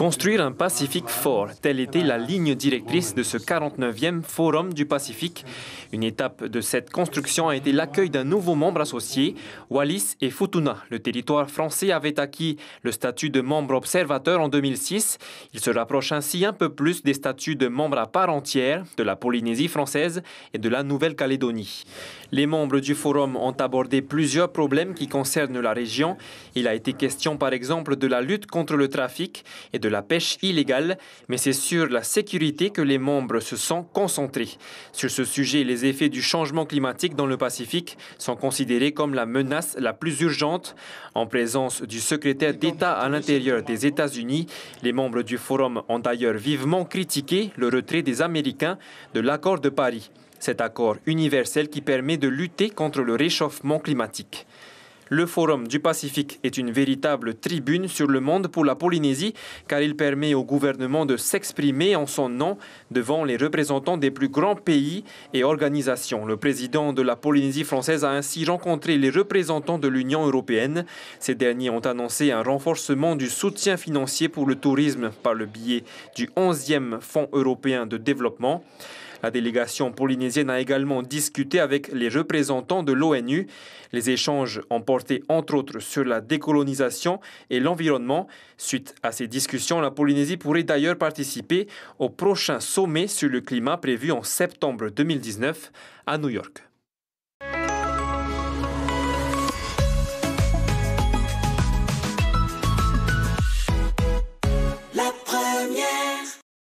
Construire un Pacifique fort, telle était la ligne directrice de ce 49e Forum du Pacifique. Une étape de cette construction a été l'accueil d'un nouveau membre associé, Wallis et Futuna. Le territoire français avait acquis le statut de membre observateur en 2006. Il se rapproche ainsi un peu plus des statuts de membre à part entière de la Polynésie française et de la Nouvelle-Calédonie. Les membres du Forum ont abordé plusieurs problèmes qui concernent la région. Il a été question par exemple de la lutte contre le trafic et de la pêche illégale, mais c'est sur la sécurité que les membres se sont concentrés. Sur ce sujet, les effets du changement climatique dans le Pacifique sont considérés comme la menace la plus urgente. En présence du secrétaire d'État à l'intérieur des États-Unis, les membres du Forum ont d'ailleurs vivement critiqué le retrait des Américains de l'accord de Paris. Cet accord universel qui permet de lutter contre le réchauffement climatique. Le Forum du Pacifique est une véritable tribune sur le monde pour la Polynésie car il permet au gouvernement de s'exprimer en son nom devant les représentants des plus grands pays et organisations. Le président de la Polynésie française a ainsi rencontré les représentants de l'Union européenne. Ces derniers ont annoncé un renforcement du soutien financier pour le tourisme par le biais du 11e Fonds européen de développement. La délégation polynésienne a également discuté avec les représentants de l'ONU. Les échanges ont porté entre autres sur la décolonisation et l'environnement. Suite à ces discussions, la Polynésie pourrait d'ailleurs participer au prochain sommet sur le climat prévu en septembre 2019 à New York.